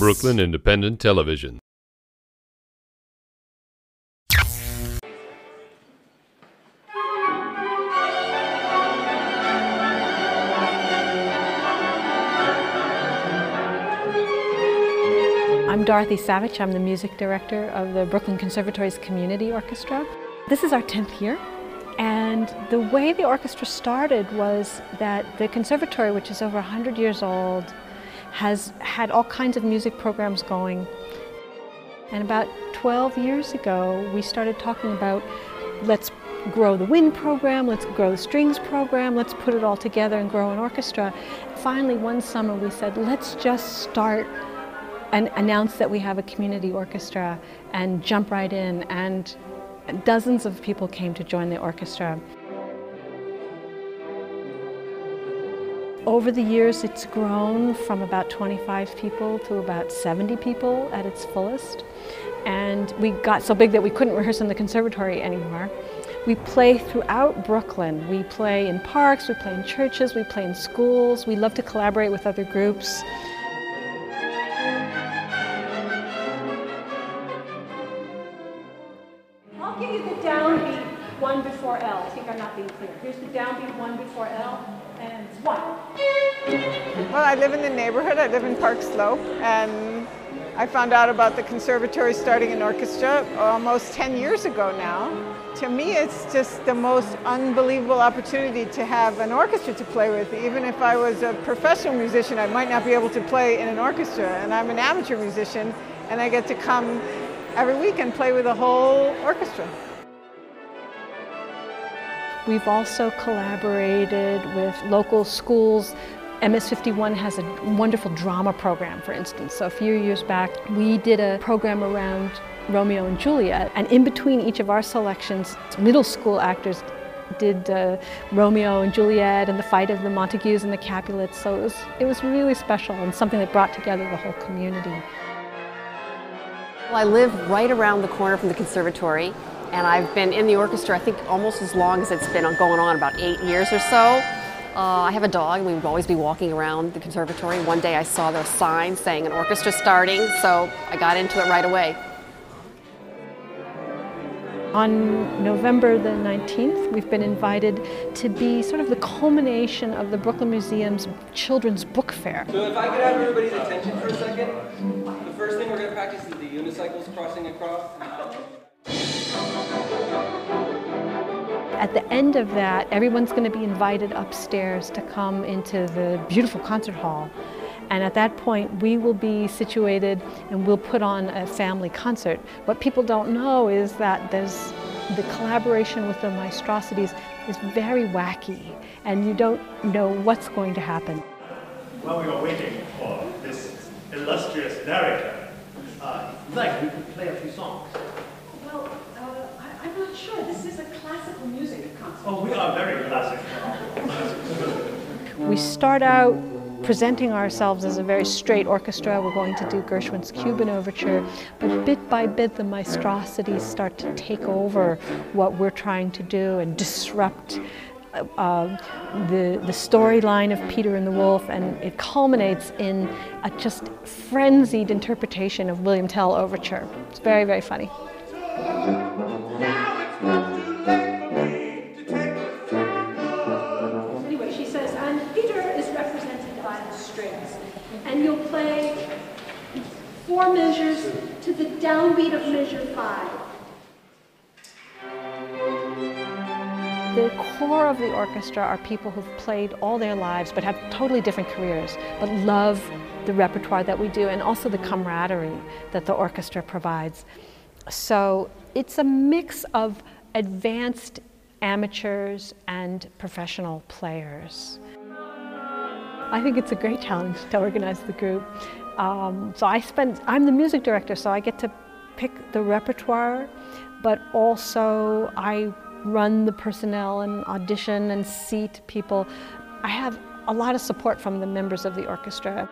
Brooklyn Independent Television. I'm Dorothy Savage. I'm the music director of the Brooklyn Conservatory's Community Orchestra. This is our 10th year, and the way the orchestra started was that the conservatory, which is over 100 years old, has had all kinds of music programs going. And about 12 years ago, we started talking about, let's grow the wind program, let's grow the strings program, let's put it all together and grow an orchestra. Finally, one summer we said, let's just start and announce that we have a community orchestra and jump right in, and dozens of people came to join the orchestra. Over the years it's grown from about 25 people to about 70 people at its fullest, and we got so big that we couldn't rehearse in the conservatory anymore. We play throughout Brooklyn. We play in parks, we play in churches, we play in schools. We love to collaborate with other groups. I'll give you the downbeat one before L. I think I'm not being clear. Here's the downbeat one before L, and it's one. Well, I live in the neighborhood. I live in Park Slope, and I found out about the conservatory starting an orchestra almost 10 years ago now. To me, it's just the most unbelievable opportunity to have an orchestra to play with. Even if I was a professional musician, I might not be able to play in an orchestra, and I'm an amateur musician, and I get to come every week and play with a whole orchestra. We've also collaborated with local schools. MS-51 has a wonderful drama program, for instance. So a few years back, we did a program around Romeo and Juliet, and in between each of our selections, middle school actors did Romeo and Juliet and the fight of the Montagues and the Capulets. So it was really special and something that brought together the whole community. Well, I live right around the corner from the conservatory, and I've been in the orchestra, I think, almost as long as it's been going on, about 8 years or so. I have a dog, and we would always be walking around the conservatory. One day I saw their sign saying an orchestra starting, so I got into it right away. On November the 19th, we've been invited to be sort of the culmination of the Brooklyn Museum's Children's Book Fair. So if I could have everybody's attention for a second, the first thing we're going to practice is the unicycles crossing across. At the end of that, everyone's going to be invited upstairs to come into the beautiful concert hall. And at that point, we will be situated and we'll put on a family concert. What people don't know is that there's the collaboration with the Maestrosities is very wacky, and you don't know what's going to happen. While we were waiting for this illustrious narrator, we could play a few songs. Well, I'm not sure. This is a classical music concert. Oh, we are very classic. We start out presenting ourselves as a very straight orchestra. We're going to do Gershwin's Cuban Overture, but bit by bit the Maestrosities start to take over what we're trying to do and disrupt the storyline of Peter and the Wolf, and it culminates in a just frenzied interpretation of William Tell Overture. It's very, very funny. Anyway, she says, and Peter is represented by the strings, and you'll play 4 measures to the downbeat of measure 5. The core of the orchestra are people who've played all their lives but have totally different careers, but love the repertoire that we do and also the camaraderie that the orchestra provides. So it's a mix of advanced amateurs and professional players. I think it's a great challenge to organize the group. I'm the music director, so I get to pick the repertoire, but also I run the personnel and audition and seat people. I have a lot of support from the members of the orchestra.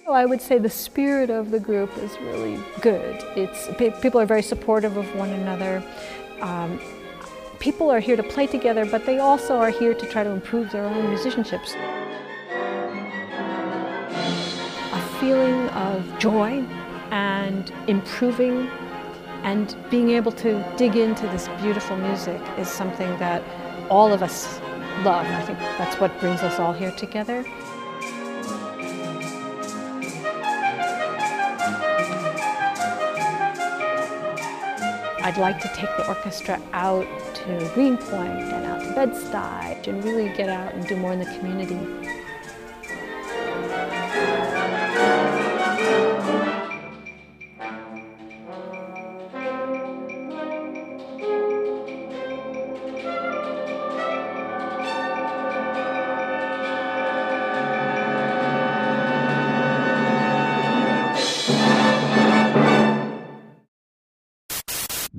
I would say the spirit of the group is really good. People are very supportive of one another. People are here to play together, but they also are here to try to improve their own musicianships. feeling of joy and improving and being able to dig into this beautiful music is something that all of us love. I think that's what brings us all here together. I'd like to take the orchestra out to Greenpoint and out to Bed-Stuy and really get out and do more in the community.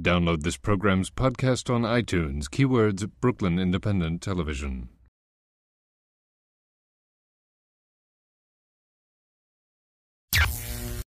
Download this program's podcast on iTunes. Keywords Brooklyn Independent Television.